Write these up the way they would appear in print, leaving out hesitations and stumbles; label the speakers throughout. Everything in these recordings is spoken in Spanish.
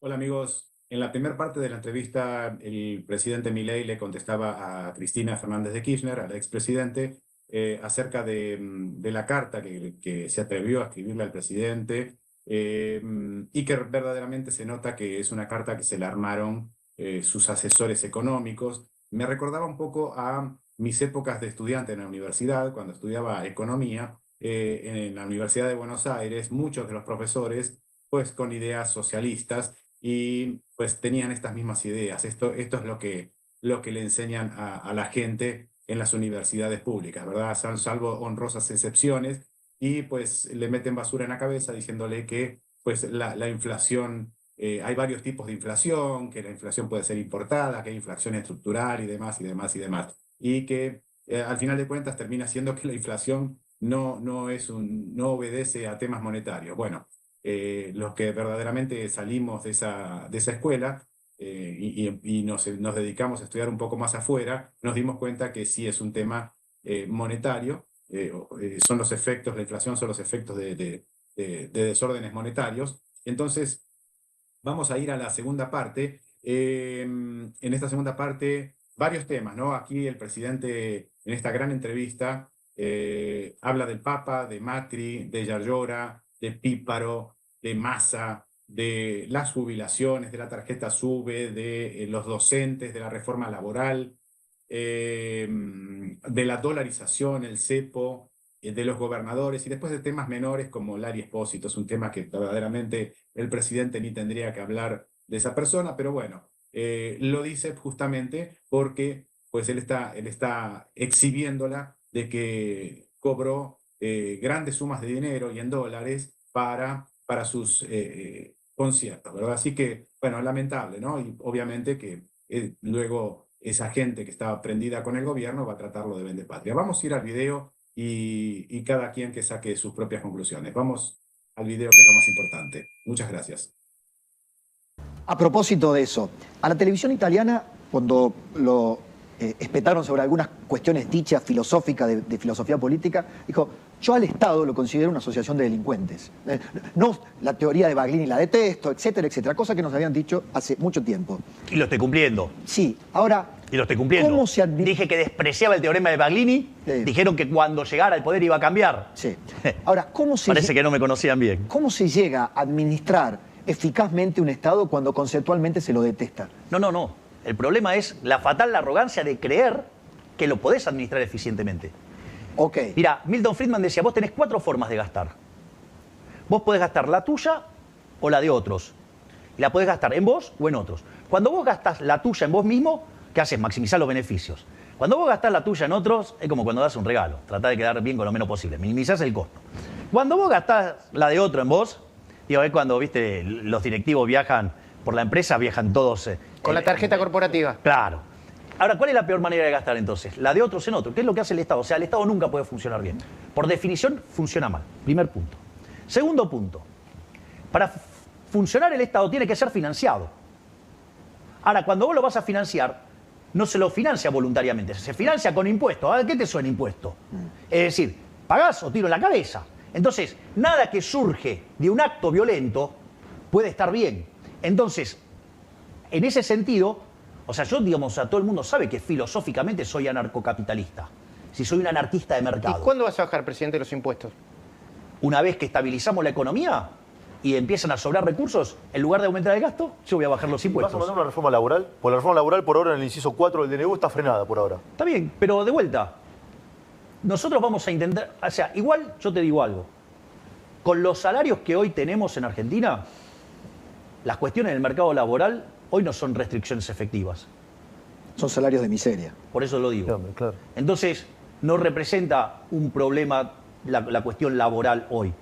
Speaker 1: Hola amigos, en la primera parte de la entrevista el presidente Milei le contestaba a Cristina Fernández de Kirchner, al expresidente, acerca de la carta que se atrevió a escribirle al presidente y que verdaderamente se nota que es una carta que se la armaron sus asesores económicos. Me recordaba un poco a mis épocas de estudiante en la universidad, cuando estudiaba economía en la Universidad de Buenos Aires, muchos de los profesores pues con ideas socialistas y pues tenían estas mismas ideas. Esto es lo que le enseñan a la gente en las universidades públicas, ¿verdad? Salvo honrosas excepciones, y pues le meten basura en la cabeza diciéndole que pues la inflación, hay varios tipos de inflación, que la inflación puede ser importada, que hay inflación estructural y demás, y demás, y demás. Y que al final de cuentas termina siendo que la inflación no obedece a temas monetarios. Bueno, los que verdaderamente salimos de esa escuela y nos dedicamos a estudiar un poco más afuera, nos dimos cuenta que sí es un tema monetario, son los efectos, la inflación son los efectos de desórdenes monetarios. Entonces, vamos a ir a la segunda parte. En esta segunda parte, varios temas, ¿no? Aquí el presidente, en esta gran entrevista, habla del Papa, de Macri, de Yayora, de Píparo, de Massa, de las jubilaciones, de la tarjeta SUBE, de los docentes, de la reforma laboral, de la dolarización, el cepo, de los gobernadores, y después de temas menores como Lari Espósito. Es un tema que verdaderamente el presidente ni tendría que hablar de esa persona, pero bueno, lo dice justamente porque pues él está exhibiéndola de que cobró grandes sumas de dinero y en dólares para sus conciertos, ¿verdad? Así que, bueno, lamentable, ¿no? Y obviamente que luego esa gente que estaba prendida con el gobierno va a tratarlo de vendepatria. Vamos a ir al video y cada quien que saque sus propias conclusiones. Vamos al video, que es lo más importante. Muchas gracias.
Speaker 2: A propósito de eso, a la televisión italiana, cuando lo espetaron sobre algunas cuestiones dichas filosóficas, de filosofía política, dijo: yo al Estado lo considero una asociación de delincuentes. No, la teoría de Baglini la detesto, etcétera, etcétera, cosa que nos habían dicho hace mucho tiempo.
Speaker 3: Y lo estoy cumpliendo.
Speaker 2: Sí, ahora...
Speaker 3: Y lo estoy cumpliendo.
Speaker 2: ¿Cómo se
Speaker 3: Dije que despreciaba el teorema de Baglini, dijeron que cuando llegara al poder iba a cambiar.
Speaker 2: Sí. Ahora, ¿cómo se...
Speaker 3: Parece que no me conocían bien.
Speaker 2: ¿Cómo se llega a administrar eficazmente un Estado cuando conceptualmente se lo detesta?
Speaker 3: No. El problema es la fatal arrogancia de creer que lo podés administrar eficientemente.
Speaker 2: Ok.
Speaker 3: Mira, Milton Friedman decía: vos tenés 4 formas de gastar. Vos podés gastar la tuya o la de otros. Y la podés gastar en vos o en otros. Cuando vos gastás la tuya en vos mismo, ¿qué haces? Maximizar los beneficios. Cuando vos gastás la tuya en otros, es como cuando das un regalo. Tratá de quedar bien con lo menos posible. Minimizás el costo. Cuando vos gastás la de otro en vos, digo, es cuando, viste, los directivos viajan por la empresa, viajan todos...
Speaker 4: con la tarjeta corporativa.
Speaker 3: Claro. Ahora, ¿cuál es la peor manera de gastar entonces? La de otros en otro. ¿Qué es lo que hace el Estado? O sea, el Estado nunca puede funcionar bien. Por definición, funciona mal. Primer punto. Segundo punto. Para funcionar el Estado tiene que ser financiado. Ahora, cuando vos lo vas a financiar, no se lo financia voluntariamente, se financia con impuestos. ¿A qué te suena impuesto? Es decir, pagás o tiro en la cabeza. Entonces, nada que surge de un acto violento puede estar bien. Entonces, en ese sentido, o sea, yo, digamos, a todo el mundo sabe que filosóficamente soy anarcocapitalista. Si soy un anarquista de mercado.
Speaker 4: ¿Y cuándo vas a bajar, presidente, los impuestos?
Speaker 3: Una vez que estabilizamos la economía y empiezan a sobrar recursos, en lugar de aumentar el gasto, yo voy a bajar los impuestos.
Speaker 5: ¿Vas a mandar una reforma laboral? Pues la reforma laboral, por ahora, en el inciso 4 del DNU está frenada por ahora.
Speaker 3: Está bien, pero de vuelta, nosotros vamos a intentar... O sea, igual yo te digo algo. Con los salarios que hoy tenemos en Argentina, las cuestiones del mercado laboral hoy no son restricciones efectivas.
Speaker 2: Son salarios de miseria.
Speaker 3: Por eso lo digo.
Speaker 5: Claro.
Speaker 3: Entonces, no representa un problema la cuestión laboral hoy,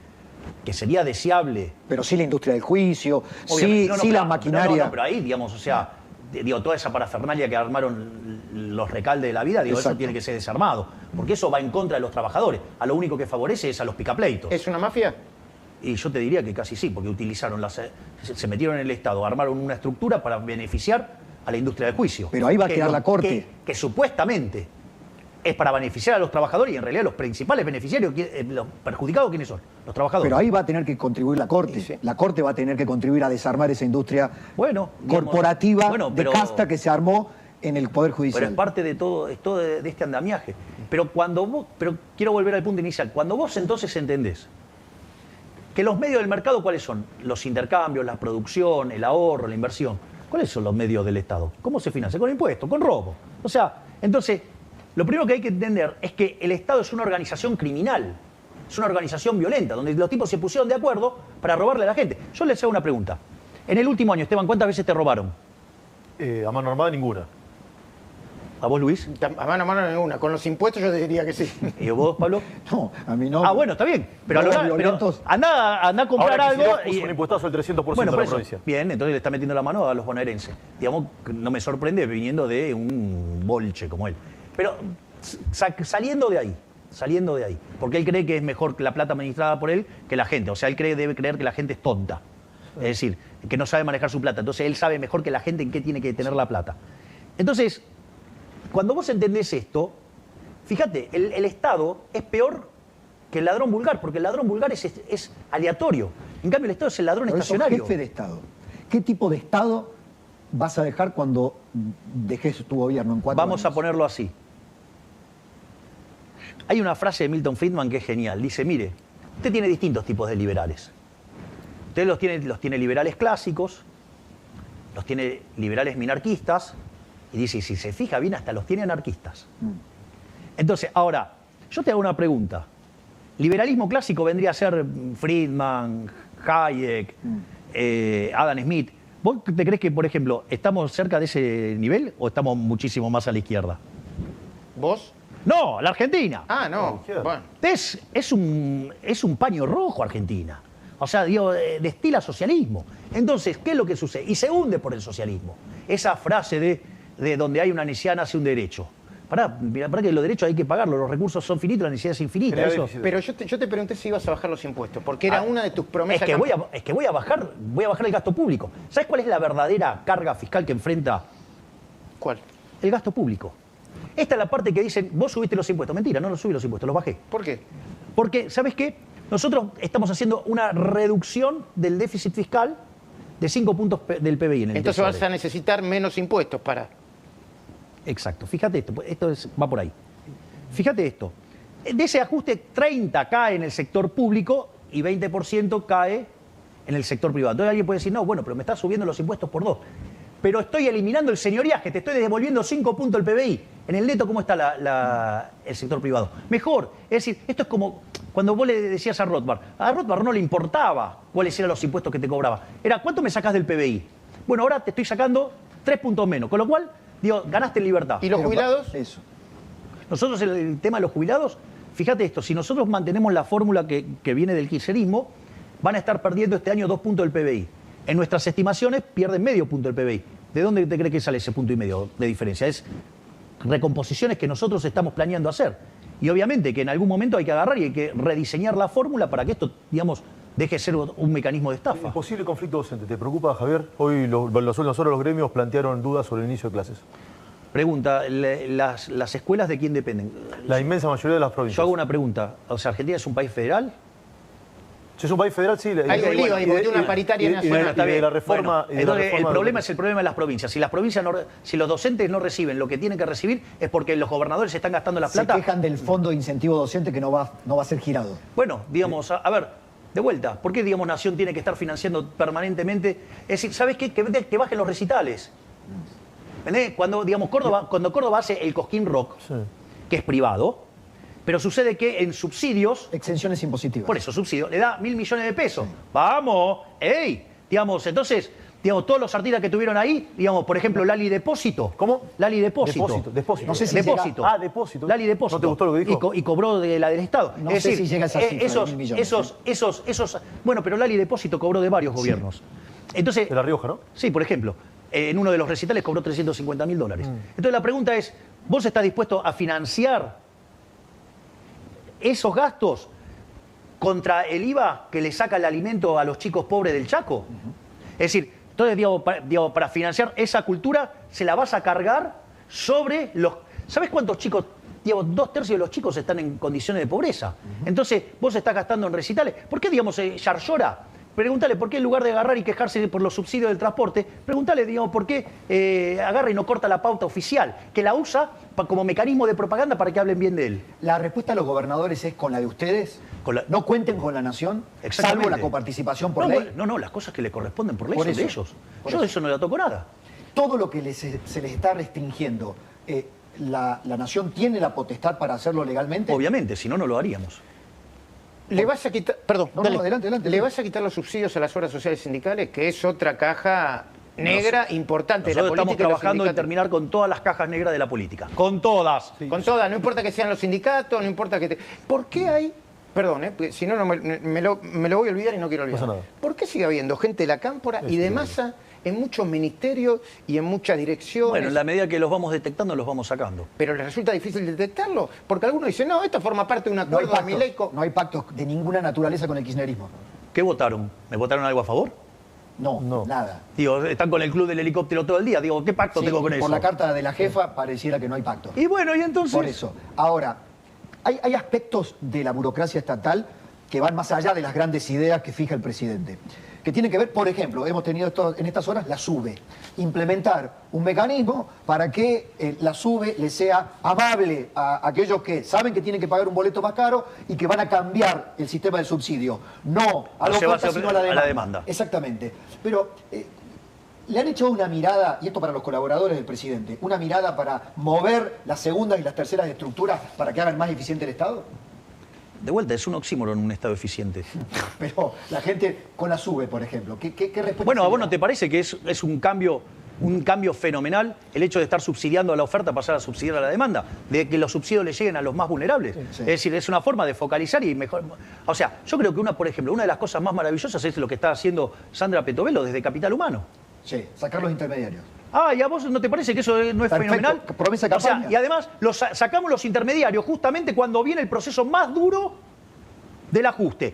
Speaker 3: que sería deseable.
Speaker 2: Pero sí la industria del juicio,
Speaker 3: Obviamente,
Speaker 2: sí la maquinaria.
Speaker 3: No, pero ahí, digamos, o sea, digo, toda esa parafernalia que armaron los recaldes de la vida, digo,
Speaker 2: Exacto.
Speaker 3: eso tiene que ser desarmado, porque eso va en contra de los trabajadores. A lo único que favorece es a los picapleitos.
Speaker 4: ¿Es una mafia?
Speaker 3: Y yo te diría que casi sí, porque utilizaron se metieron en el Estado, armaron una estructura para beneficiar a la industria del juicio.
Speaker 2: Pero ahí va a quedar la Corte.
Speaker 3: Que supuestamente es para beneficiar a los trabajadores y en realidad los principales beneficiarios, los perjudicados, ¿quiénes son? Los trabajadores.
Speaker 2: Pero ahí va a tener que contribuir la Corte.
Speaker 4: Sí.
Speaker 2: La Corte va a tener que contribuir a desarmar esa industria corporativa
Speaker 3: pero,
Speaker 2: de casta que se armó en el Poder Judicial.
Speaker 3: Pero es parte de todo, de este andamiaje. Pero quiero volver al punto inicial. Cuando vos entonces entendés que los medios del mercado, ¿cuáles son? Los intercambios, la producción, el ahorro, la inversión. ¿Cuáles son los medios del Estado? ¿Cómo se financia? Con impuestos, con robo. O sea, entonces, lo primero que hay que entender es que el Estado es una organización criminal, es una organización violenta, donde los tipos se pusieron de acuerdo para robarle a la gente. Yo les hago una pregunta. En el último año, Esteban, ¿cuántas veces te robaron?
Speaker 5: A mano armada ninguna.
Speaker 3: ¿A vos, Luis?
Speaker 4: A mano ninguna. Con los impuestos yo diría que sí.
Speaker 3: ¿Y vos, Pablo?
Speaker 2: No, a mí no.
Speaker 3: Ah, bueno, está bien. Pero,
Speaker 2: No,
Speaker 3: pero
Speaker 2: violentos.
Speaker 3: anda a comprar
Speaker 5: Ahora
Speaker 3: algo
Speaker 5: puso un impuestazo del 300%
Speaker 3: bueno,
Speaker 5: de
Speaker 3: por
Speaker 5: la
Speaker 3: eso.
Speaker 5: provincia.
Speaker 3: Bien, entonces le está metiendo la mano a los bonaerenses. Digamos, no me sorprende viniendo de un bolche como él. Pero saliendo de ahí, porque él cree que es mejor la plata administrada por él que la gente. O sea, él debe creer que la gente es tonta. Es decir, que no sabe manejar su plata. Entonces él sabe mejor que la gente en qué tiene que tener la plata. Entonces, cuando vos entendés esto, fíjate, el Estado es peor que el ladrón vulgar, porque el ladrón vulgar es aleatorio. En cambio, el Estado es el ladrón
Speaker 2: Pero sos
Speaker 3: estacionario.
Speaker 2: jefe de Estado. ¿Qué tipo de Estado vas a dejar cuando dejes tu gobierno en 4
Speaker 3: Vamos
Speaker 2: años?
Speaker 3: a ponerlo así. Hay una frase de Milton Friedman que es genial. Dice, mire, usted tiene distintos tipos de liberales. Usted los tiene liberales clásicos, los tiene liberales minarquistas, y dice, si se fija bien, hasta los tiene anarquistas. Entonces, ahora, yo te hago una pregunta. Liberalismo clásico vendría a ser Friedman, Hayek, Adam Smith. ¿Vos te crees que, por ejemplo, estamos cerca de ese nivel o estamos muchísimo más a la izquierda?
Speaker 4: ¿Vos?
Speaker 3: No, la Argentina.
Speaker 4: Ah, no.
Speaker 5: izquierda.
Speaker 4: Bueno.
Speaker 3: Es un paño rojo Argentina. O sea, digo, destila socialismo. Entonces, ¿qué es lo que sucede? Y se hunde por el socialismo. Esa frase de donde hay una necesidad nace un derecho. Pará que los derechos hay que pagarlos, los recursos son finitos, la necesidad es infinita.
Speaker 5: Genera
Speaker 3: Eso.
Speaker 5: déficit.
Speaker 4: Pero yo te pregunté si ibas a bajar los impuestos, porque era una de tus promesas.
Speaker 3: Es que voy a bajar el gasto público. ¿Sabes cuál es la verdadera carga fiscal que enfrenta
Speaker 4: ¿Cuál?
Speaker 3: el gasto público? Esta es la parte que dicen, vos subiste los impuestos. Mentira, no los subí los impuestos, los bajé.
Speaker 4: ¿Por qué?
Speaker 3: Porque, ¿sabes qué? Nosotros estamos haciendo una reducción del déficit fiscal de 5 puntos del PBI en el
Speaker 4: Entonces
Speaker 3: Tesoro.
Speaker 4: vas a necesitar menos impuestos para...
Speaker 3: Exacto, fíjate esto, va por ahí. Fíjate esto. De ese ajuste, 30 cae en el sector público y 20% cae en el sector privado. Entonces alguien puede decir, no, bueno, pero me estás subiendo los impuestos por 2. Pero estoy eliminando el señoriaje, te estoy devolviendo 5 puntos del PBI. En el neto, ¿cómo está el sector privado? Mejor. Es decir, esto es como cuando vos le decías a Rothbard. A Rothbard no le importaba cuáles eran los impuestos que te cobraba. Era, ¿cuánto me sacás del PBI? Bueno, ahora te estoy sacando 3 puntos menos. Con lo cual, digo, ganaste en libertad.
Speaker 4: ¿Y los jubilados?
Speaker 2: Eso.
Speaker 3: Nosotros, el tema de los jubilados, fíjate esto, si nosotros mantenemos la fórmula que viene del kirchnerismo, van a estar perdiendo este año 2 puntos del PBI. En nuestras estimaciones pierden medio punto del PBI. ¿De dónde te crees que sale ese punto y medio de diferencia? Es recomposiciones que nosotros estamos planeando hacer. Y obviamente que en algún momento hay que agarrar y hay que rediseñar la fórmula para que esto, digamos, deje de ser un mecanismo de estafa.
Speaker 5: Posible conflicto docente. ¿Te preocupa, Javier? Hoy nosotros los gremios plantearon dudas sobre el inicio de clases.
Speaker 3: Pregunta, ¿las escuelas de quién dependen?
Speaker 5: La inmensa mayoría de las provincias.
Speaker 3: Yo hago una pregunta. O sea, ¿Argentina es un país federal?
Speaker 5: Si es un país federal, sí.
Speaker 4: Hay un lío ahí, porque tiene una paritaria nacional.
Speaker 5: Y de la reforma...
Speaker 3: Bueno, entonces, el problema es el problema de las provincias. Si las provincias si los docentes no reciben lo que tienen que recibir, es porque los gobernadores están gastando la plata.
Speaker 2: Se quejan del fondo de incentivo docente que no va a ser girado.
Speaker 3: Bueno, digamos, a ver, de vuelta, ¿por qué, digamos, Nación tiene que estar financiando permanentemente? Es decir, ¿sabes qué? Que bajen los recitales. ¿Entendés? Cuando Córdoba hace el Cosquín Rock,
Speaker 5: Sí.
Speaker 3: que es privado, pero sucede que en subsidios,
Speaker 2: Exenciones impositivas.
Speaker 3: por eso, subsidio, le da 1.000 millones de pesos. ¡Vamos! ¡Ey! Digamos, entonces, digamos, todos los artistas que tuvieron ahí, digamos, por ejemplo, Lali Depósito.
Speaker 5: ¿Cómo?
Speaker 3: Lali Depósito.
Speaker 5: Depósito.
Speaker 2: No sé si
Speaker 3: Depósito.
Speaker 5: llega- Ah, Depósito.
Speaker 3: Lali Depósito.
Speaker 5: ¿No te gustó lo que dijo?
Speaker 3: Y cobró de la del Estado.
Speaker 2: No sé si llega a esa cifra de
Speaker 3: esos,
Speaker 2: 1.000 millones,
Speaker 3: bueno, pero Lali Depósito cobró de varios gobiernos. Entonces,
Speaker 5: De La Rioja, ¿no?
Speaker 3: sí, por ejemplo, en uno de los recitales cobró $350.000. Entonces la pregunta es, ¿vos estás dispuesto a financiar esos gastos contra el IVA que le saca el alimento a los chicos pobres del Chaco? Es decir, entonces, digo, para financiar esa cultura se la vas a cargar sobre los... ¿Sabes cuántos chicos digamos, 2/3 de los chicos están en condiciones de pobreza. Entonces, vos estás gastando en recitales. ¿Por qué, digamos, Yarlora? Pregúntale por qué en lugar de agarrar y quejarse por los subsidios del transporte, pregúntale, digamos, por qué agarra y no corta la pauta oficial, que la usa como mecanismo de propaganda para que hablen bien de él.
Speaker 2: La respuesta de los gobernadores es con la de ustedes. No cuenten con la nación, salvo la coparticipación por ley.
Speaker 3: No, las cosas que le corresponden por ley
Speaker 2: Por
Speaker 3: son de
Speaker 2: eso,
Speaker 3: ellos.
Speaker 2: por
Speaker 3: Yo
Speaker 2: eso.
Speaker 3: de eso no le toco nada.
Speaker 2: Todo lo que se les está restringiendo, la nación tiene la potestad para hacerlo legalmente.
Speaker 3: Obviamente, si no, no lo haríamos.
Speaker 4: ¿Le vas a quitar, perdón,
Speaker 2: No,
Speaker 4: dale.
Speaker 2: adelante.
Speaker 4: ¿Le vas a quitar los subsidios a las obras sociales sindicales, que es otra caja negra importante de la
Speaker 3: Nosotros
Speaker 4: política?
Speaker 3: estamos
Speaker 4: de los
Speaker 3: trabajando en
Speaker 4: sindicatos?
Speaker 3: terminar con todas las cajas negras de la política. Con todas.
Speaker 4: Con todas, no importa que sean los sindicatos, no importa que... ¿Por qué hay... Perdón, porque si no, me lo voy a olvidar y no quiero olvidar.
Speaker 5: No pasa nada.
Speaker 4: ¿Por qué sigue habiendo gente de la cámpora y de masa en muchos ministerios y en muchas direcciones?
Speaker 3: Bueno, en la medida que los vamos detectando, los vamos sacando.
Speaker 4: Pero les resulta difícil detectarlo, porque algunos dicen, no, esto forma parte de un
Speaker 2: No hay
Speaker 4: acuerdo de mi ley.
Speaker 2: no hay pactos de ninguna naturaleza con el kirchnerismo.
Speaker 3: ¿Qué votaron? ¿Me votaron algo a favor?
Speaker 2: No, nada.
Speaker 3: Digo, están con el club del helicóptero todo el día. Digo, ¿qué pacto
Speaker 2: Sí,
Speaker 3: tengo con eso?
Speaker 2: por la carta de la jefa pareciera que no hay pacto.
Speaker 3: Y bueno, y entonces...
Speaker 2: Por eso. Ahora, hay aspectos de la burocracia estatal que van más allá de las grandes ideas que fija el presidente. Que tienen que ver, por ejemplo, hemos tenido en estas horas la SUBE. Implementar un mecanismo para que la SUBE le sea amable a aquellos que saben que tienen que pagar un boleto más caro y que van a cambiar el sistema de subsidio. No a la
Speaker 3: se va
Speaker 2: oferta,
Speaker 3: a
Speaker 2: sino a la demanda.
Speaker 3: demanda.
Speaker 2: Exactamente. Pero... ¿le han hecho una mirada, y esto para los colaboradores del presidente, una mirada para mover las segundas y las terceras estructuras para que hagan más eficiente el Estado?
Speaker 3: De vuelta, es un oxímoron un Estado eficiente.
Speaker 2: Pero la gente con la SUBE, por ejemplo, ¿qué respuesta?
Speaker 3: Bueno, ¿a vos
Speaker 2: sería?
Speaker 3: no te parece que es un cambio fenomenal el hecho de estar subsidiando a la oferta, pasar a subsidiar a la demanda? De que los subsidios le lleguen a los más vulnerables.
Speaker 2: Sí.
Speaker 3: Es decir, es una forma de focalizar y mejor... O sea, yo creo que por ejemplo, una de las cosas más maravillosas es lo que está haciendo Sandra Petovelo desde Capital Humano.
Speaker 2: Sí, sacar los intermediarios.
Speaker 3: ¿Y a vos no te parece que eso no es
Speaker 2: Perfecto.
Speaker 3: fenomenal?
Speaker 2: Promesa de
Speaker 3: O sea,
Speaker 2: campaña.
Speaker 3: y además sacamos los intermediarios justamente cuando viene el proceso más duro del ajuste.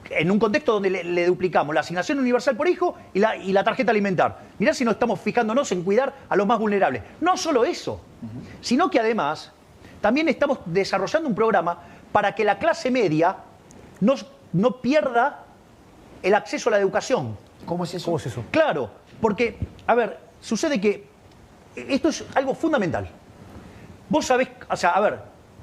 Speaker 3: En un contexto donde le duplicamos la asignación universal por hijo y la tarjeta alimentar. Mirá si no estamos fijándonos en cuidar a los más vulnerables. No solo eso, sino que además también estamos desarrollando un programa para que la clase media no pierda el acceso a la educación.
Speaker 2: ¿Cómo es eso?
Speaker 5: ¿Cómo es eso?
Speaker 3: Claro, porque, a ver, sucede que esto es algo fundamental. Vos sabés, o sea, a ver,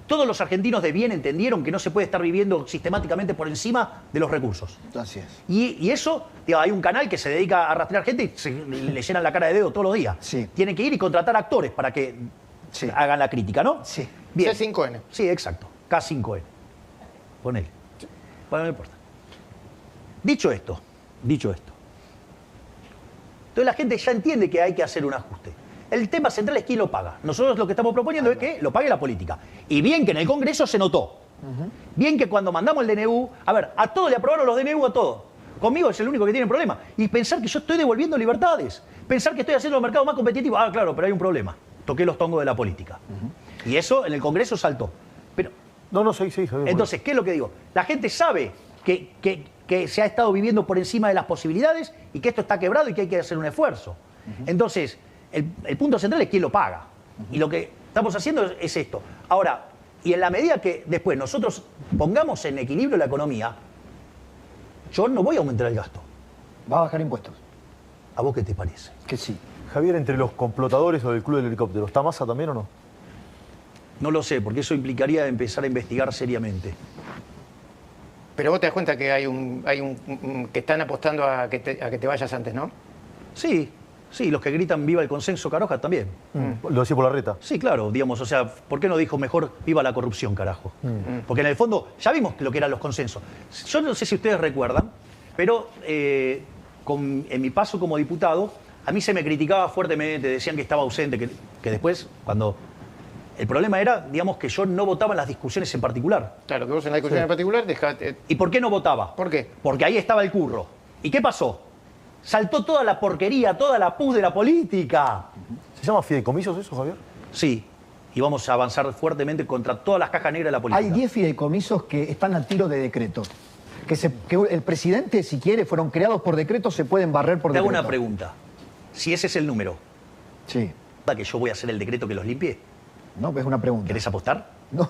Speaker 3: todos los argentinos de bien entendieron que no se puede estar viviendo sistemáticamente por encima de los recursos.
Speaker 2: Así es.
Speaker 3: Y eso, digo, hay un canal que se dedica a rastrear gente y le llenan la cara de dedo todos los días.
Speaker 2: Sí.
Speaker 3: Tienen que ir y contratar actores para que
Speaker 2: Sí.
Speaker 3: hagan la crítica, ¿no?
Speaker 2: Sí.
Speaker 3: Bien.
Speaker 4: C5N.
Speaker 3: Sí, exacto. K5N. Ponele. Bueno, no importa. Dicho esto. Entonces la gente ya entiende que hay que hacer un ajuste. El tema central es quién lo paga. Nosotros lo que estamos proponiendo es que lo pague la política. Y bien que en el Congreso se notó. Bien que cuando mandamos el DNU, a ver, a todos le aprobaron los DNU a todos. Conmigo es el único que tiene problema. Y pensar que yo estoy devolviendo libertades. Pensar que estoy haciendo el mercado más competitivo. Claro, pero hay un problema. Toqué los tongos de la política. Y eso en el Congreso saltó. Pero
Speaker 5: No, sí, Javier.
Speaker 3: entonces, ¿qué es lo que digo? La gente sabe que se ha estado viviendo por encima de las posibilidades y que esto está quebrado y que hay que hacer un esfuerzo. Entonces, el punto central es quién lo paga. Y lo que estamos haciendo es esto. Ahora, y en la medida que después nosotros pongamos en equilibrio la economía, yo no voy a aumentar el gasto.
Speaker 2: ¿Va a bajar impuestos?
Speaker 3: ¿A vos qué te parece?
Speaker 2: Que sí.
Speaker 5: Javier, entre los complotadores o del club del helicóptero, ¿está Massa también o no?
Speaker 3: No lo sé, porque eso implicaría empezar a investigar seriamente.
Speaker 4: Pero vos te das cuenta que hay un que están apostando a que te vayas antes, ¿no?
Speaker 3: Sí, los que gritan viva el consenso Caroja también.
Speaker 5: Lo decía por la reta.
Speaker 3: Sí, claro, digamos, o sea, ¿por qué no dijo mejor viva la corrupción, carajo? Porque en el fondo ya vimos lo que eran los consensos. Yo no sé si ustedes recuerdan, pero en mi paso como diputado, a mí se me criticaba fuertemente, decían que estaba ausente, que después, cuando... El problema era, digamos, que yo no votaba en las discusiones en particular.
Speaker 4: Claro, que vos en la discusión en particular dejaste...
Speaker 3: ¿Y por qué no votaba?
Speaker 4: ¿Por qué?
Speaker 3: Porque ahí estaba el curro. ¿Y qué pasó? Saltó toda la porquería, toda la pus de la política.
Speaker 5: ¿Se llama fideicomisos eso, Javier?
Speaker 3: Sí, y vamos a avanzar fuertemente contra todas las cajas negras de la política.
Speaker 2: Hay 10 fideicomisos que están al tiro de decreto. Que el presidente, si quiere, fueron creados por decreto, se pueden barrer por
Speaker 3: Te hago
Speaker 2: decreto.
Speaker 3: una pregunta. Si ese es el número,
Speaker 2: Sí.
Speaker 3: ¿que yo voy a hacer el decreto que los limpie?
Speaker 2: No, es una pregunta.
Speaker 3: ¿Querés apostar?
Speaker 2: No.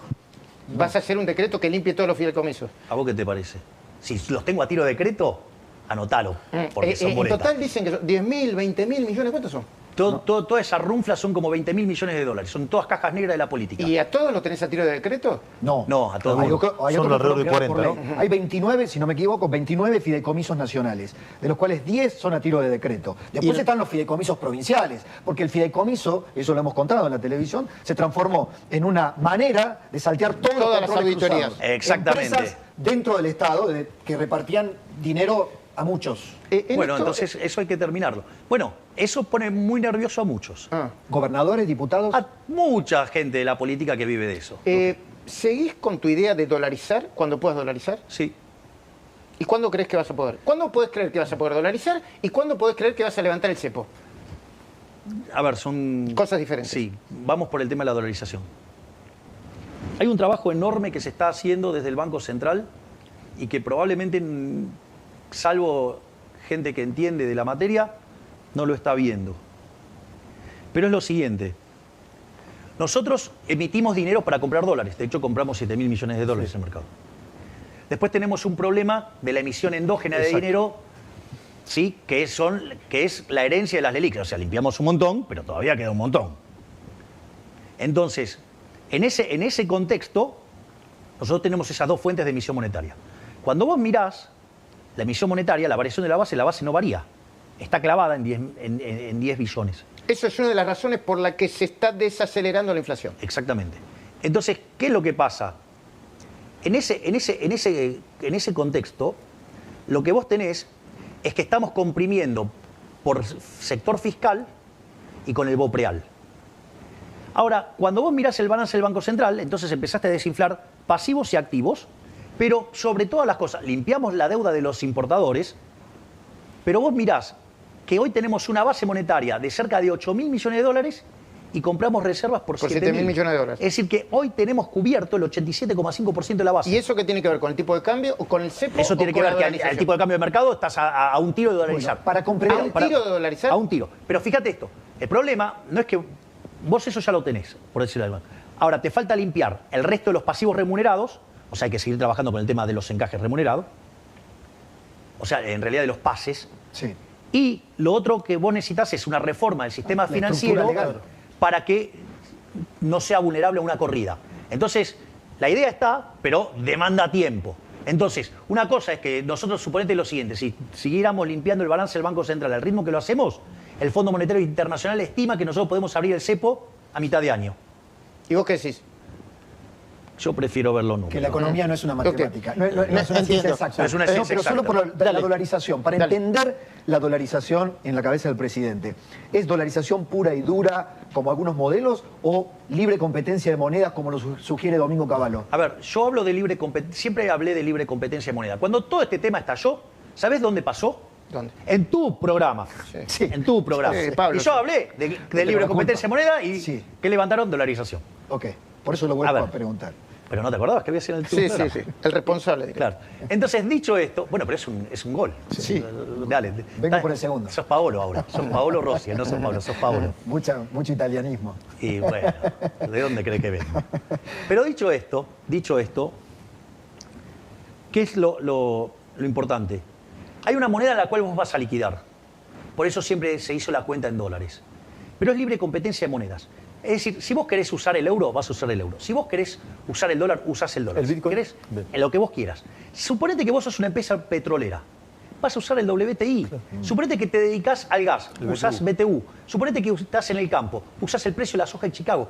Speaker 4: Vas a hacer un decreto que limpie todos los fideicomisos.
Speaker 3: ¿A vos qué te parece? Si los tengo a tiro de decreto, anotalo, porque son
Speaker 4: En
Speaker 3: boletas.
Speaker 4: total dicen que son 10.000, 20.000 millones, ¿cuántos son?
Speaker 3: Toda esa runfla son como 20.000 millones de dólares. Son todas cajas negras de la política.
Speaker 4: ¿Y a todos los tenés a tiro de decreto?
Speaker 2: No.
Speaker 3: No, a todos.
Speaker 2: Hay
Speaker 3: no.
Speaker 2: otro- hay
Speaker 5: Son
Speaker 2: otros que
Speaker 5: alrededor de
Speaker 2: fueron creados
Speaker 5: 40,
Speaker 2: por ley. Hay 29, si no me equivoco, 29 fideicomisos nacionales, de los cuales 10 son a tiro de decreto. Después
Speaker 3: Y-
Speaker 2: están los fideicomisos provinciales, porque el fideicomiso, eso lo hemos contado en la televisión, se transformó en una manera de saltear todos
Speaker 4: Todas
Speaker 2: los
Speaker 4: las
Speaker 2: controles
Speaker 4: auditorías.
Speaker 2: cruzados.
Speaker 3: Exactamente.
Speaker 2: Empresas dentro del Estado que repartían dinero a muchos.
Speaker 3: Bueno, entonces eso hay que terminarlo. Bueno, eso pone muy nervioso a muchos.
Speaker 2: Gobernadores, diputados.
Speaker 3: A mucha gente de la política que vive de eso.
Speaker 4: ¿Seguís con tu idea de dolarizar cuando puedas dolarizar?
Speaker 3: Sí.
Speaker 4: ¿Y cuándo crees que vas a poder? ¿Cuándo podés creer que vas a poder dolarizar? ¿Y cuándo podés creer que vas a levantar el cepo?
Speaker 3: A ver, son...
Speaker 4: Cosas diferentes.
Speaker 3: Sí, vamos por el tema de la dolarización. Hay un trabajo enorme que se está haciendo desde el Banco Central y que probablemente, salvo gente que entiende de la materia, no lo está viendo. Pero es lo siguiente. Nosotros emitimos dinero para comprar dólares. De hecho, compramos 7.000 millones de dólares en el mercado. Después tenemos un problema de la emisión endógena de dinero, ¿sí? que es la herencia de las LELIQ. O sea, limpiamos un montón, pero todavía queda un montón. Entonces, en ese contexto, nosotros tenemos esas dos fuentes de emisión monetaria. Cuando vos mirás la emisión monetaria, la variación de la base no varía. Está clavada en 10 billones.
Speaker 4: Eso es una de las razones por la que se está desacelerando la inflación.
Speaker 3: Exactamente. Entonces, ¿qué es lo que pasa? En ese contexto, lo que vos tenés es que estamos comprimiendo por sector fiscal y con el BOPREAL. Ahora, cuando vos mirás el balance del Banco Central, entonces empezaste a desinflar pasivos y activos, pero sobre todas las cosas, limpiamos la deuda de los importadores, pero vos mirás que hoy tenemos una base monetaria de cerca de 8.000 millones de dólares y compramos reservas por 7.000
Speaker 4: millones de dólares.
Speaker 3: Es decir, que hoy tenemos cubierto el 87,5% de la base.
Speaker 4: ¿Y eso qué tiene que ver con el tipo de cambio o con el cepo?
Speaker 3: Eso tiene
Speaker 4: o
Speaker 3: que
Speaker 4: con
Speaker 3: ver
Speaker 4: la
Speaker 3: que
Speaker 4: dolarización?
Speaker 3: al tipo de cambio de mercado estás a un tiro de dolarizar.
Speaker 2: Bueno, para comprender-
Speaker 4: ¿A un tiro de dolarizar?
Speaker 3: A un tiro. Pero fíjate esto, el problema no es que vos eso ya lo tenés, por decirlo de alguna manera. Ahora, te falta limpiar el resto de los pasivos remunerados, o sea, hay que seguir trabajando con el tema de los encajes remunerados, o sea, en realidad de los pases.
Speaker 2: Sí.
Speaker 3: Y lo otro que vos necesitas es una reforma del sistema
Speaker 2: La
Speaker 3: financiero
Speaker 2: estructura legal.
Speaker 3: para que no sea vulnerable a una corrida. Entonces, la idea está, pero demanda tiempo. Entonces, una cosa es que nosotros suponete lo siguiente, si siguiéramos limpiando el balance del Banco Central al ritmo que lo hacemos, el Fondo Monetario Internacional estima que nosotros podemos abrir el cepo a mitad de año.
Speaker 4: ¿Y vos qué decís?
Speaker 3: Yo prefiero ver los números.
Speaker 2: Que la economía no es una matemática, no es una
Speaker 4: Entiendo.
Speaker 2: ciencia exacta.
Speaker 3: Es una ciencia
Speaker 2: pero solo
Speaker 3: exacta.
Speaker 2: por la dolarización. Para
Speaker 4: Dale.
Speaker 2: entender la dolarización en la cabeza del presidente, ¿es dolarización pura y dura como algunos modelos o libre competencia de monedas como lo sugiere Domingo Cavallo?
Speaker 3: A ver, yo hablo de libre competencia, siempre hablé de libre competencia de moneda. Cuando todo este tema estalló, ¿sabés dónde pasó?
Speaker 4: ¿Dónde?
Speaker 3: En tu programa.
Speaker 2: Sí.
Speaker 3: En tu programa.
Speaker 4: Sí, Pablo,
Speaker 3: y yo
Speaker 4: sí.
Speaker 3: hablé de
Speaker 2: la
Speaker 3: libre
Speaker 2: culpa.
Speaker 3: competencia de moneda y
Speaker 2: Sí.
Speaker 3: que levantaron dolarización.
Speaker 2: Ok, por eso lo vuelvo
Speaker 3: A
Speaker 2: a,
Speaker 3: ver.
Speaker 2: preguntar.
Speaker 3: Pero no te acordabas que había sido en el tu
Speaker 4: Sí, sí,
Speaker 3: programa.
Speaker 4: sí. El responsable. diré.
Speaker 3: Claro. Entonces, dicho esto, bueno, pero es un gol.
Speaker 2: Sí.
Speaker 3: Dale.
Speaker 2: Vengo por el segundo.
Speaker 3: Sos Paolo ahora. Sos Paolo Rossi, no sos Paolo, sos Paolo.
Speaker 2: Mucho italianismo.
Speaker 3: Y bueno, ¿de dónde cree que vengo? Pero dicho esto, ¿qué es lo importante? Hay una moneda en la cual vos vas a liquidar. Por eso siempre se hizo la cuenta en dólares. Pero es libre competencia de monedas. Es decir, si vos querés usar el euro, vas a usar el euro. Si vos querés usar el dólar, usás el dólar.
Speaker 5: ¿El
Speaker 3: Si
Speaker 5: Bitcoin?
Speaker 3: querés,
Speaker 5: Bien.
Speaker 3: en lo que vos quieras. Suponete que vos sos una empresa petrolera. Vas a usar el WTI. Suponete que te dedicas al gas, usás BTU. Suponete que estás en el campo, usás el precio de la soja en Chicago.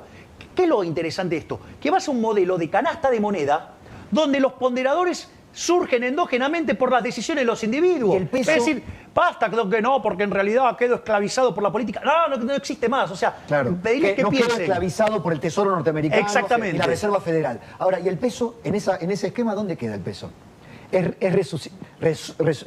Speaker 3: ¿Qué es lo interesante de esto? Que vas a un modelo de canasta de moneda donde los ponderadores surgen endógenamente por las decisiones de los individuos.
Speaker 2: Y el peso-
Speaker 3: Es decir, basta que no, porque en realidad quedo esclavizado por la política. No existe más. O sea,
Speaker 2: Claro,
Speaker 3: pedirles que
Speaker 2: no queda
Speaker 3: piensen.
Speaker 2: esclavizado por el Tesoro norteamericano
Speaker 3: Exactamente.
Speaker 2: y la Reserva Federal. Ahora, ¿y el peso? En ese esquema, ¿dónde queda el peso?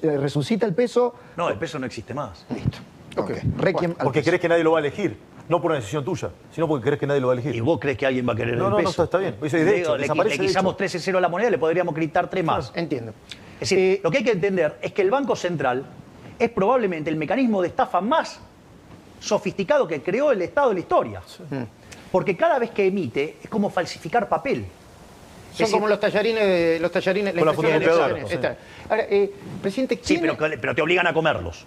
Speaker 2: ¿Resucita el peso?
Speaker 3: No, el peso no existe más.
Speaker 2: Listo.
Speaker 4: Ok.
Speaker 2: Requiem al
Speaker 5: Porque
Speaker 2: peso.
Speaker 5: crees que nadie lo va a elegir. No por una decisión tuya, sino porque crees que nadie lo va a
Speaker 3: ¿Y
Speaker 5: elegir.
Speaker 3: vos crees que alguien va a querer
Speaker 5: No,
Speaker 3: el
Speaker 5: no, no,
Speaker 3: peso?
Speaker 5: está bien. Eso es de hecho,
Speaker 3: Le
Speaker 5: desaparece de
Speaker 3: quitamos
Speaker 5: hecho.
Speaker 3: 13-0 a la moneda, le podríamos quitar 3 más.
Speaker 4: Entiendo.
Speaker 3: Es decir, lo que hay que entender es que el Banco Central es probablemente el mecanismo de estafa más sofisticado que creó el Estado en la historia. Porque cada vez que emite es como falsificar papel.
Speaker 4: Son como los tallarines,
Speaker 5: Con la foto de Pedro.
Speaker 4: Está. Ahora, presidente,
Speaker 3: Sí,
Speaker 4: ¿quién
Speaker 3: pero te obligan a comerlos.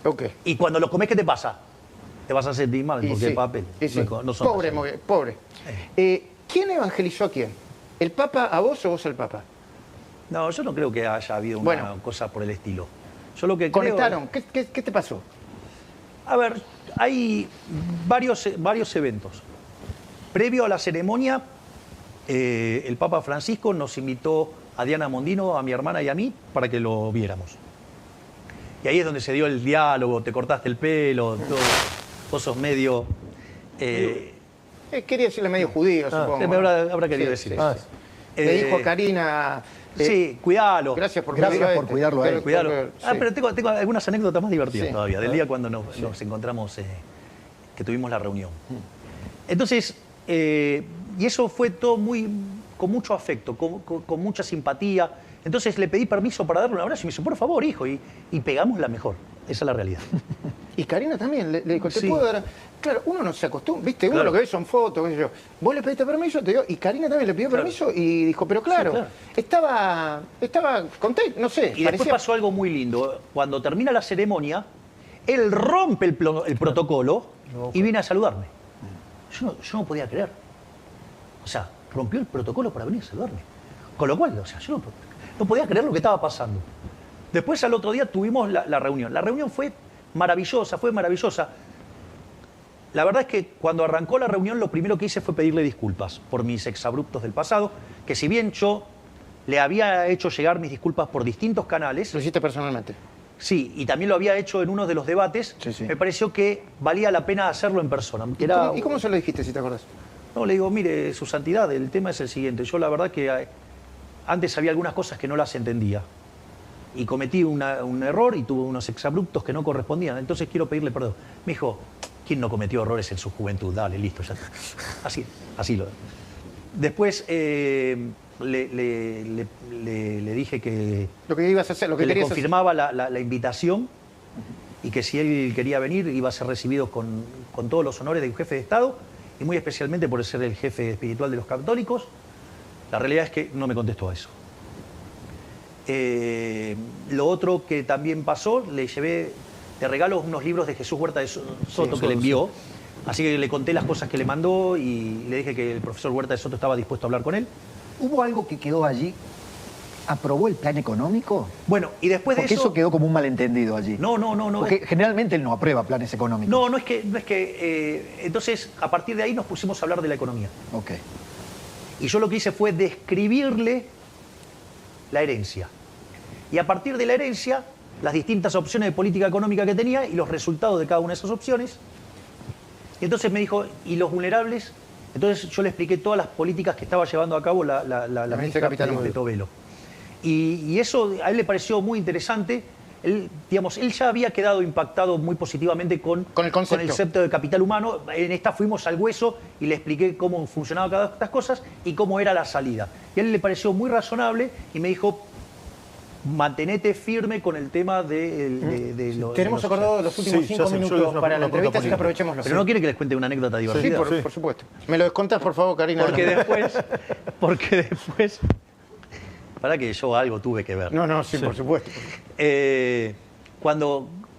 Speaker 4: Ok.
Speaker 3: Y cuando los comes, ¿qué te pasa? Te vas a sentir mal
Speaker 4: Y
Speaker 3: porque
Speaker 4: sí,
Speaker 3: el papel
Speaker 4: y sí.
Speaker 3: no son
Speaker 4: Pobre,
Speaker 3: tallarines.
Speaker 4: pobre. ¿Quién evangelizó a quién? ¿El Papa a vos o vos al Papa?
Speaker 3: No, yo no creo que haya habido una
Speaker 4: Bueno.
Speaker 3: cosa por el estilo. Yo lo que
Speaker 4: ¿Conectaron? ¿Qué te pasó?
Speaker 3: A ver, hay varios eventos. Previo a la ceremonia, el Papa Francisco nos invitó a Diana Mondino, a mi hermana y a mí, para que lo viéramos. Y ahí es donde se dio el diálogo, te cortaste el pelo, todo, vos sos medio...
Speaker 4: Quería decirle medio judío, supongo.
Speaker 3: habrá querido decir eso.
Speaker 4: Le dijo a Karina...
Speaker 3: sí, cuidalo.
Speaker 4: Gracias por
Speaker 2: cuidarlo a él.
Speaker 3: Cuidalo.
Speaker 4: Sí.
Speaker 3: Pero tengo algunas anécdotas más divertidas
Speaker 4: Sí.
Speaker 3: todavía, del día cuando nos encontramos, que tuvimos la reunión. Entonces, y eso fue todo con mucho afecto, con mucha simpatía. Entonces le pedí permiso para darle un abrazo y me dice, por favor, hijo, y pegamos la mejor. Esa es la realidad.
Speaker 4: Y Karina también le dijo, ¿te
Speaker 3: Sí.
Speaker 4: puedo dar? Claro, uno no se acostumbra, ¿viste? Uno
Speaker 3: Claro.
Speaker 4: lo que ve son fotos, qué sé yo. Vos le pediste permiso, te dio, y Karina también le pidió
Speaker 3: Claro.
Speaker 4: permiso y dijo, pero claro,
Speaker 3: Sí, claro.
Speaker 4: estaba contento, no sé.
Speaker 3: Y después pasó algo muy lindo. Cuando termina la ceremonia, él rompe el protocolo y viene a saludarme. Yo no podía creer. O sea, rompió el protocolo para venir a saludarme. Con lo cual, o sea, yo no podía creer lo que estaba pasando. Después, al otro día, tuvimos la reunión. La reunión fue maravillosa, La verdad es que cuando arrancó la reunión, lo primero que hice fue pedirle disculpas por mis exabruptos del pasado, que si bien yo le había hecho llegar mis disculpas por distintos canales,
Speaker 4: Lo hiciste personalmente.
Speaker 3: sí, y también lo había hecho en uno de los debates,
Speaker 4: Sí.
Speaker 3: me pareció que valía la pena hacerlo en persona. Que era-
Speaker 4: ¿Y cómo se lo dijiste, si te acordás?
Speaker 3: No, le digo, mire, su santidad, el tema es el siguiente. Yo la verdad que antes había algunas cosas que no las entendía. Y cometí un error y tuve unos exabruptos que no correspondían. Entonces quiero pedirle perdón. Me dijo, ¿quién no cometió errores en su juventud? Dale, listo, ya está. Así lo... Después le dije que...
Speaker 4: Lo que ibas a hacer, lo que
Speaker 3: que le
Speaker 4: querías hacer.
Speaker 3: confirmaba la invitación y que si él quería venir iba a ser recibido con todos los honores de un jefe de Estado y muy especialmente por ser el jefe espiritual de los católicos. La realidad es que no me contestó a eso. Lo otro que también pasó, le llevé de regalo unos libros de Jesús Huerta de Soto que le envió. Así que le conté las cosas que le mandó y le dije que el profesor Huerta de Soto estaba dispuesto a hablar con él.
Speaker 2: ¿Hubo algo que quedó allí? ¿Aprobó el plan económico?
Speaker 3: Bueno, y después
Speaker 2: Porque
Speaker 3: de
Speaker 2: eso quedó como un malentendido allí.
Speaker 3: No.
Speaker 2: Porque generalmente él no aprueba planes económicos.
Speaker 3: No es que entonces, a partir de ahí nos pusimos a hablar de la economía.
Speaker 2: Ok.
Speaker 3: Y yo lo que hice fue describirle la herencia. Y a partir de la herencia, las distintas opciones de política económica que tenía y los resultados de cada una de esas opciones. Y entonces me dijo, ¿y los vulnerables? Entonces yo le expliqué todas las políticas que estaba llevando a cabo la ministra
Speaker 4: Capital
Speaker 3: Petovelo. Y eso a él le pareció muy interesante. Él ya había quedado impactado muy positivamente con
Speaker 4: el concepto
Speaker 3: de capital humano. En esta fuimos al hueso y le expliqué cómo funcionaba cada una de estas cosas y cómo era la salida. Y a él le pareció muy razonable y me dijo, mantenete firme con el tema de los...
Speaker 4: Tenemos acordado los últimos
Speaker 5: Sí,
Speaker 4: 5
Speaker 5: ya sé, yo
Speaker 4: minutos
Speaker 5: es una
Speaker 4: para la
Speaker 5: pregunta
Speaker 4: entrevista, así que
Speaker 5: política.
Speaker 4: aprovechémoslo.
Speaker 3: Pero no quiere que les cuente una anécdota
Speaker 4: Sí,
Speaker 3: divertida.
Speaker 4: por supuesto. Me lo descontás, por favor, Karina.
Speaker 3: Porque después... Para que yo algo tuve que ver.
Speaker 4: No, sí, por supuesto.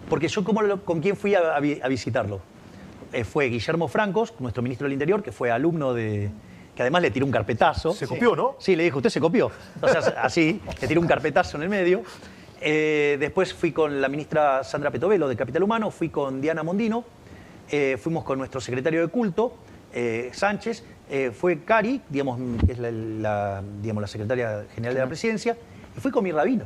Speaker 3: Porque yo con quién fui a visitarlo. Fue Guillermo Francos, nuestro ministro del Interior, que fue alumno de... que además le tiró un carpetazo.
Speaker 5: Se copió, ¿no?
Speaker 3: Sí, le dijo, usted se copió. O sea, así, le tiró un carpetazo en el medio. Después fui con la ministra Sandra Petovelo de Capital Humano, fui con Diana Mondino, fuimos con nuestro secretario de culto, Sánchez, fue Cari, digamos, que es la secretaria general de la presidencia, y fui con mi rabino,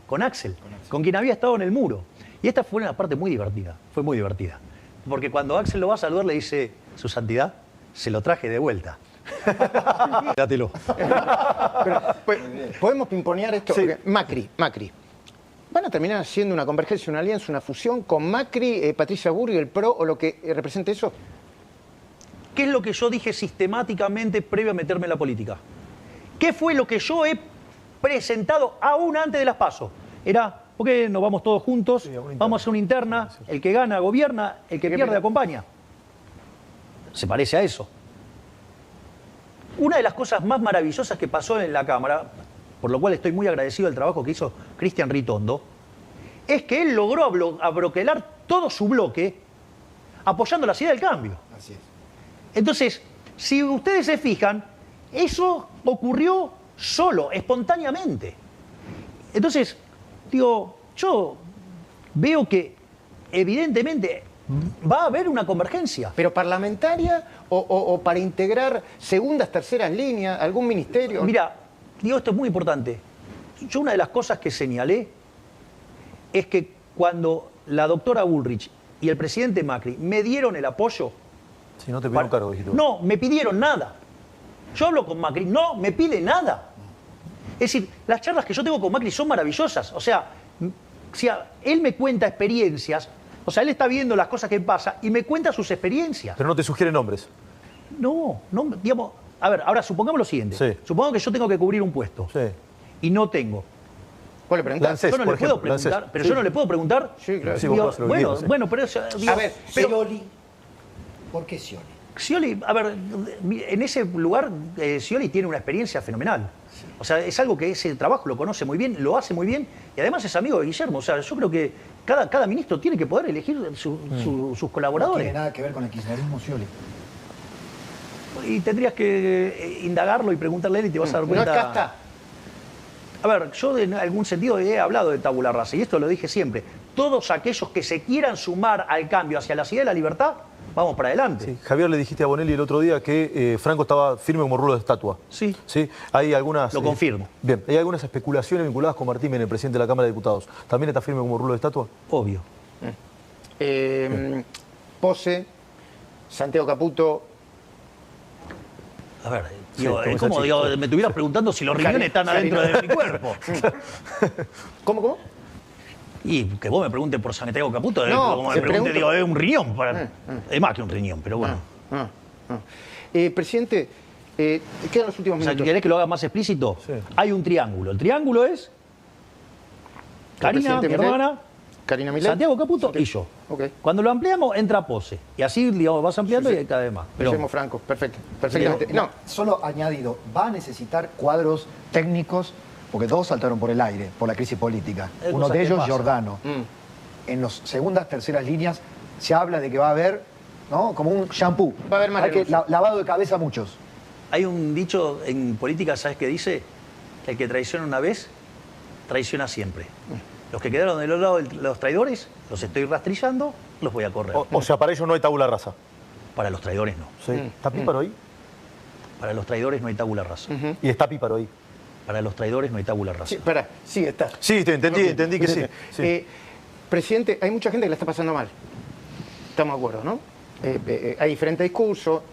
Speaker 3: con Axel, con quien había estado en el muro. Y esta fue una parte muy divertida, fue muy divertida. Porque cuando Axel lo va a saludar le dice, su santidad, se lo traje de vuelta. Dátelo.
Speaker 4: Pues, ¿podemos pimponear esto?
Speaker 5: Sí.
Speaker 4: Porque Macri. ¿Van a terminar haciendo una convergencia, una alianza, una fusión con Macri, Patricia Burri, el PRO o lo que represente eso?
Speaker 3: ¿Qué es lo que yo dije sistemáticamente previo a meterme en la política? ¿Qué fue lo que yo he presentado aún antes de las PASO? Era, ¿por qué no vamos todos juntos? Vamos a hacer una interna, el que gana gobierna, el que pierde acompaña. Se parece a eso. una de las cosas más maravillosas que pasó en la Cámara, por lo cual estoy muy agradecido del trabajo que hizo Cristian Ritondo, es que él logró abroquelar todo su bloque apoyando la idea del cambio.
Speaker 2: Así es.
Speaker 3: Entonces, si ustedes se fijan, eso ocurrió solo, espontáneamente. Entonces, digo, yo veo que evidentemente va a haber una convergencia.
Speaker 4: ¿Pero parlamentaria o para integrar segundas, terceras líneas, algún ministerio?
Speaker 3: Mira, digo, esto es muy importante. Yo una de las cosas que señalé es que cuando la doctora Bullrich y el presidente Macri me dieron el apoyo...
Speaker 5: Si no te pidieron cargo, dijiste.
Speaker 3: No, me pidieron nada. Yo hablo con Macri, no me pide nada. Es decir, las charlas que yo tengo con Macri son maravillosas. O sea, él me cuenta experiencias, o sea, él está viendo las cosas que pasa y me cuenta sus experiencias.
Speaker 5: Pero no te sugiere nombres.
Speaker 3: No, digamos, a ver, ahora supongamos lo siguiente.
Speaker 5: Sí.
Speaker 3: Supongamos que yo tengo que cubrir un puesto
Speaker 5: Sí.
Speaker 3: y no tengo.
Speaker 4: ¿Vos le preguntás?
Speaker 5: Lancés,
Speaker 3: Yo no
Speaker 5: por
Speaker 3: le puedo
Speaker 5: ejemplo,
Speaker 3: preguntar,
Speaker 5: Lancés.
Speaker 3: pero
Speaker 5: Sí.
Speaker 3: yo no le puedo preguntar.
Speaker 4: Sí, claro.
Speaker 5: Sí, vos podés hacer lo que
Speaker 3: bueno,
Speaker 5: quieras, sí.
Speaker 3: bueno, pero eso, digo,
Speaker 4: A ver,
Speaker 3: pero
Speaker 2: Scioli. ¿Por qué Scioli?
Speaker 3: Scioli, a ver, en ese lugar Scioli tiene una experiencia fenomenal. O sea, es algo que ese trabajo lo conoce muy bien, lo hace muy bien y además es amigo de Guillermo. O sea, yo creo que cada ministro tiene que poder elegir sus
Speaker 2: No
Speaker 3: colaboradores.
Speaker 2: tiene nada que ver con el kirchnerismo, Scioli.
Speaker 3: Y tendrías que indagarlo y preguntarle a él y te vas a dar
Speaker 4: No
Speaker 3: cuenta.
Speaker 4: acá está.
Speaker 3: A ver, yo en algún sentido he hablado de tabula rasa y esto lo dije siempre. Todos aquellos que se quieran sumar al cambio hacia la ciudad de la libertad, vamos para adelante.
Speaker 5: Sí. Javier, le dijiste a Bonelli el otro día que Franco estaba firme como rulo de estatua.
Speaker 3: Sí.
Speaker 5: ¿Sí? Hay algunas,
Speaker 3: Lo confirmo.
Speaker 5: Bien, hay algunas especulaciones vinculadas con Martín Menem, el presidente de la Cámara de Diputados. ¿También está firme como rulo de estatua?
Speaker 3: Obvio.
Speaker 4: Pose, Santiago Caputo.
Speaker 3: A ver,
Speaker 5: Sí,
Speaker 3: digo,
Speaker 5: como
Speaker 3: es
Speaker 5: esa
Speaker 3: como
Speaker 5: chica.
Speaker 3: me estuvieras preguntando si los riñones están adentro de mi cuerpo.
Speaker 4: ¿Cómo?
Speaker 3: Y que vos me preguntes por Santiago Caputo,
Speaker 4: No,
Speaker 3: como
Speaker 4: te
Speaker 3: me pregunte,
Speaker 4: pregunto-
Speaker 3: digo, es un riñón. Es más que un riñón, pero bueno.
Speaker 4: Presidente, quedan los últimos
Speaker 3: O sea,
Speaker 4: minutos.
Speaker 3: ¿querés que lo haga más explícito?
Speaker 5: Sí.
Speaker 3: Hay un triángulo. El triángulo es Karina,
Speaker 4: presidente
Speaker 3: mi
Speaker 4: Milei,
Speaker 3: hermana,
Speaker 4: Karina Milei,
Speaker 3: Santiago Caputo y yo.
Speaker 4: Ok.
Speaker 3: Cuando lo ampliamos, entra Pose. Y así, digamos, vas ampliando y cada vez más. Pero
Speaker 4: Guillermo Franco, perfecto. Perfectamente. No,
Speaker 2: Solo añadido, va a necesitar cuadros técnicos, porque dos saltaron por el aire, por la crisis política.
Speaker 3: Es
Speaker 2: Uno
Speaker 3: cosa
Speaker 2: de
Speaker 3: que
Speaker 2: ellos,
Speaker 3: pasa.
Speaker 2: Giordano. En las segundas, terceras líneas se habla de que va a haber, ¿no? Como un shampoo.
Speaker 4: Va a haber más
Speaker 2: Hay que
Speaker 4: renuncias.
Speaker 2: lavado de cabeza a muchos.
Speaker 3: hay un dicho en política, ¿sabes qué dice? Que el que traiciona una vez, traiciona siempre. Los que quedaron del otro lado de los traidores, los estoy rastrillando, los voy a correr.
Speaker 5: O sea, para ellos no hay tabula rasa.
Speaker 3: Para los traidores no.
Speaker 5: ¿Sí? ¿Está Píparo ahí?
Speaker 3: Para los traidores no hay tabula rasa.
Speaker 5: Y está Píparo ahí.
Speaker 3: Para los traidores no hay tabula rasa.
Speaker 4: sí, espera, sí, está.
Speaker 5: Sí, entendí que sí. Sí.
Speaker 4: Presidente, hay mucha gente que la está pasando mal. Estamos de acuerdo, ¿no? Hay diferentes discursos.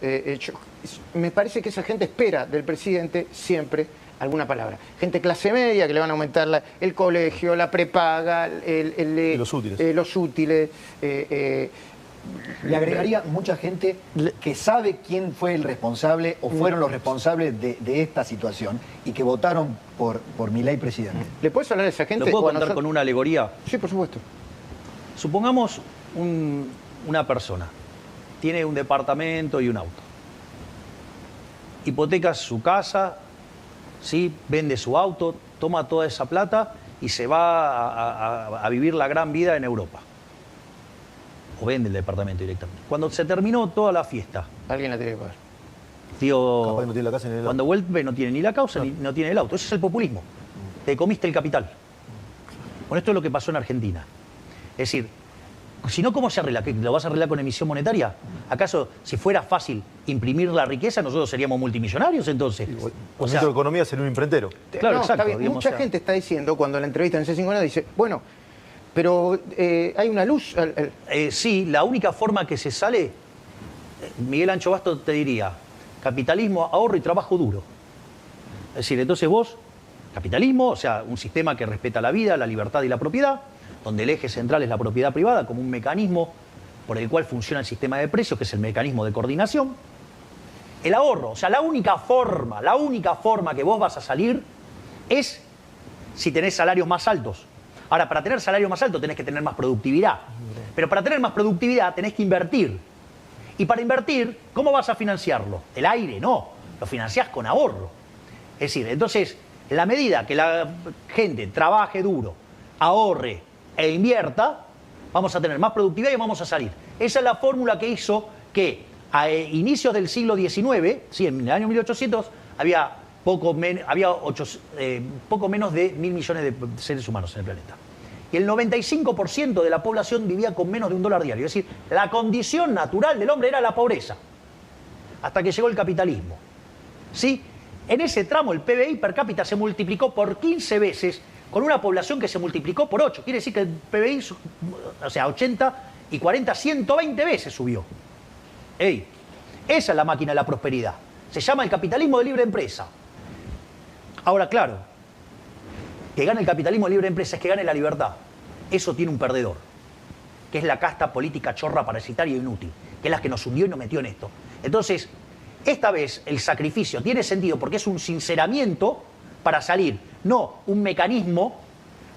Speaker 4: Me parece que esa gente espera del presidente siempre alguna palabra. Gente clase media que le van a aumentar el colegio, la prepaga,
Speaker 5: los útiles.
Speaker 4: Los útiles.
Speaker 2: Le agregaría mucha gente que sabe quién fue el responsable o fueron los responsables de esta situación y que votaron por Milei presidente.
Speaker 4: ¿Le puedes hablar a esa gente?
Speaker 3: ¿Lo puedo
Speaker 4: o a
Speaker 3: contar
Speaker 4: nosotros?
Speaker 3: con una alegoría?
Speaker 4: Sí, por supuesto.
Speaker 3: Supongamos una persona, tiene un departamento y un auto. Hipoteca su casa, ¿sí? Vende su auto, toma toda esa plata y se va a vivir la gran vida en Europa. O vende el departamento directamente. Cuando se terminó toda la fiesta,
Speaker 4: Alguien la tiene que pagar.
Speaker 3: digo,
Speaker 5: Capaz que no tiene la casa ni el auto.
Speaker 3: cuando vuelve no tiene ni la causa ni no tiene el auto. Ese es el populismo. Te comiste el capital. Bueno, esto es lo que pasó en Argentina. Es decir, si no, ¿cómo se arregla? ¿Que ¿Lo vas a arreglar con emisión monetaria? ¿Acaso, si fuera fácil imprimir la riqueza, nosotros seríamos multimillonarios entonces?
Speaker 5: El
Speaker 3: O
Speaker 5: ministro
Speaker 3: sea,
Speaker 5: de Economía sería un imprentero.
Speaker 3: Claro,
Speaker 4: No,
Speaker 3: exacto,
Speaker 4: está bien.
Speaker 3: digamos,
Speaker 4: Mucha
Speaker 3: o sea.
Speaker 4: gente está diciendo, cuando en la entrevista en C5N dice, bueno, pero hay una luz.
Speaker 3: Sí, la única forma que se sale, Miguel Ancho Basto te diría, capitalismo, ahorro y trabajo duro. Es decir, entonces vos, capitalismo, o sea, un sistema que respeta la vida, la libertad y la propiedad, donde el eje central es la propiedad privada como un mecanismo por el cual funciona el sistema de precios, que es el mecanismo de coordinación. El ahorro, o sea, la única forma que vos vas a salir es si tenés salarios más altos. Ahora, para tener salarios más altos tenés que tener más productividad. Pero para tener más productividad tenés que invertir. Y para invertir, ¿cómo vas a financiarlo? El aire, no. lo financiás con ahorro. Es decir, entonces, en la medida que la gente trabaje duro, ahorre e invierta, vamos a tener más productividad y vamos a salir. Esa es la fórmula que hizo que a inicios del siglo XIX, sí, en el año 1800, había poco menos de 1.000 millones de seres humanos en el planeta. Y el 95% de la población vivía con menos de $1 diario. Es decir, la condición natural del hombre era la pobreza. Hasta que llegó el capitalismo. ¿Sí? En ese tramo el PBI per cápita se multiplicó por 15 veces con una población que se multiplicó por 8. Quiere decir que el PBI, o sea, 80 y 40, 120 veces subió. ¡Ey! Esa es la máquina de la prosperidad. Se llama el capitalismo de libre empresa. Ahora, claro, que gane el capitalismo de libre empresa es que gane la libertad. Eso tiene un perdedor, que es la casta política chorra, parasitaria e inútil, que es la que nos hundió y nos metió en esto. Entonces, esta vez el sacrificio tiene sentido porque es un sinceramiento para salir, no un mecanismo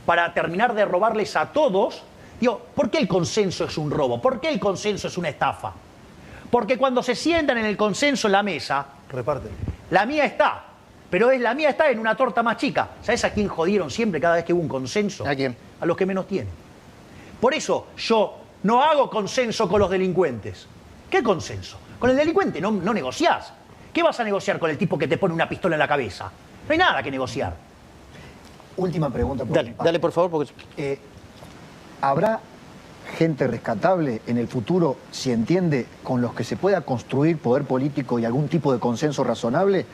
Speaker 3: para terminar de robarles a todos. Digo, ¿por qué el consenso es un robo? ¿Por qué el consenso es una estafa? Porque cuando se sientan en el consenso en la mesa,
Speaker 5: Reparten.
Speaker 3: la mía está, pero la mía está en una torta más chica. ¿Sabes a quién jodieron siempre cada vez que hubo un consenso?
Speaker 4: ¿A quién?
Speaker 3: A los que menos tienen. Por eso yo no hago consenso con los delincuentes. ¿Qué consenso? Con el delincuente no negociás. ¿Qué vas a negociar con el tipo que te pone una pistola en la cabeza? No hay nada que negociar.
Speaker 2: Última pregunta. Por mi parte.
Speaker 4: Dale, por favor, porque...
Speaker 2: ¿Habrá gente rescatable en el futuro, si entiende, con los que se pueda construir poder político y algún tipo de consenso razonable?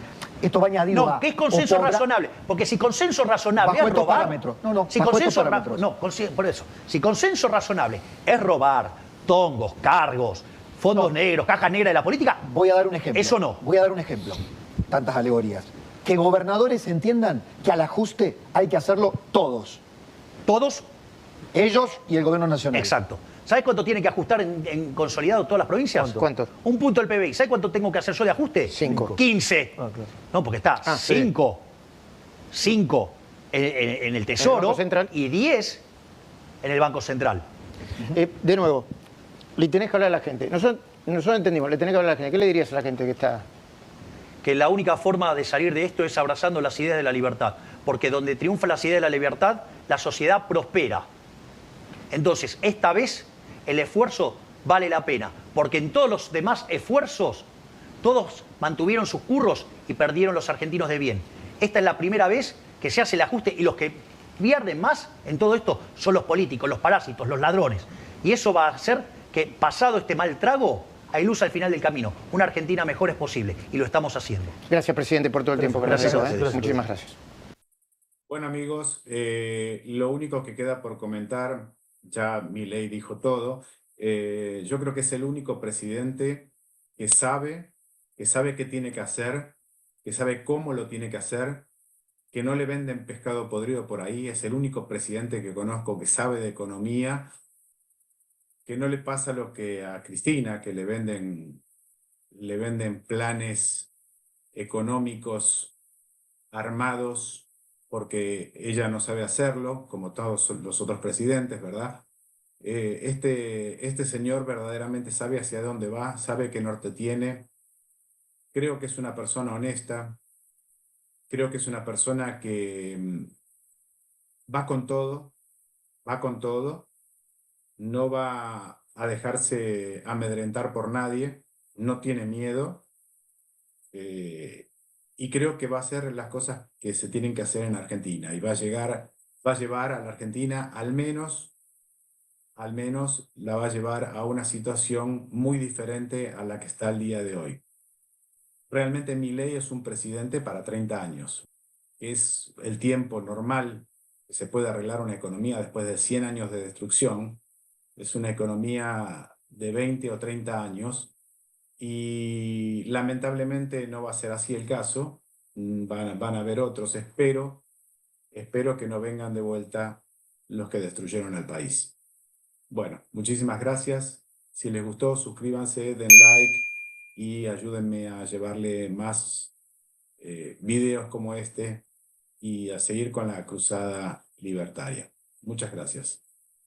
Speaker 2: Esto va añadido
Speaker 3: No,
Speaker 2: a...
Speaker 3: ¿qué es consenso razonable? Porque si consenso razonable
Speaker 2: Bajo
Speaker 3: es
Speaker 2: estos
Speaker 3: robar...
Speaker 2: parámetros. No,
Speaker 3: si
Speaker 2: bajo
Speaker 3: consenso
Speaker 2: estos parámetros.
Speaker 3: No, por eso. Si consenso razonable es robar, tongos, cargos, fondos negros, caja negra de la política...
Speaker 2: Voy a dar un ejemplo.
Speaker 3: Eso no.
Speaker 2: Voy a dar un ejemplo. Tantas alegorías. Que gobernadores entiendan que al ajuste hay que hacerlo todos.
Speaker 3: Todos...
Speaker 2: Ellos y el gobierno nacional.
Speaker 3: Exacto. ¿Sabes cuánto tiene que ajustar en consolidado todas las provincias?
Speaker 4: ¿Cuánto?
Speaker 3: Un punto del PBI. ¿Sabes cuánto tengo que hacer yo de ajuste?
Speaker 4: 5.
Speaker 3: 15.
Speaker 5: Ah, claro.
Speaker 3: No, porque está 5. 5 en el Tesoro
Speaker 4: Banco Central.
Speaker 3: y 10 en el Banco Central.
Speaker 4: De nuevo, le tenés que hablar a la gente. Nosotros entendimos, le tenés que hablar a la gente. ¿Qué le dirías a la gente que está...?
Speaker 3: Que la única forma de salir de esto es abrazando las ideas de la libertad. Porque donde triunfan las ideas de la libertad, la sociedad prospera. Entonces, esta vez el esfuerzo vale la pena, porque en todos los demás esfuerzos, todos mantuvieron sus curros y perdieron los argentinos de bien. Esta es la primera vez que se hace el ajuste y los que pierden más en todo esto son los políticos, los parásitos, los ladrones. Y eso va a hacer que, pasado este mal trago, hay luz al final del camino. Una Argentina mejor es posible y lo estamos haciendo.
Speaker 4: Gracias, presidente, por todo el tiempo que nos
Speaker 3: Gracias
Speaker 4: dio,
Speaker 3: a ustedes.
Speaker 4: Muchísimas gracias.
Speaker 1: Bueno, amigos, lo único que queda por comentar, ya Milei dijo todo. Yo creo que es el único presidente que sabe qué tiene que hacer, que sabe cómo lo tiene que hacer, que no le venden pescado podrido por ahí. Es el único presidente que conozco que sabe de economía, que no le pasa lo que a Cristina, que le venden planes económicos armados porque ella no sabe hacerlo, como todos los otros presidentes, ¿verdad? Este señor verdaderamente sabe hacia dónde va, sabe qué norte tiene. Creo que es una persona honesta, creo que es una persona que va con todo, no va a dejarse amedrentar por nadie, no tiene miedo. Y creo que va a hacer las cosas que se tienen que hacer en Argentina y va a llevar a la Argentina, al menos la va a llevar a una situación muy diferente a la que está el día de hoy. Realmente Milei es un presidente para 30 años. Es el tiempo normal que se puede arreglar una economía después de 100 años de destrucción. Es una economía de 20 o 30 años. Y lamentablemente no va a ser así el caso, van a haber otros, espero que no vengan de vuelta los que destruyeron al país. Bueno, muchísimas gracias, si les gustó suscríbanse, den like y ayúdenme a llevarle más videos como este y a seguir con la cruzada libertaria. Muchas gracias.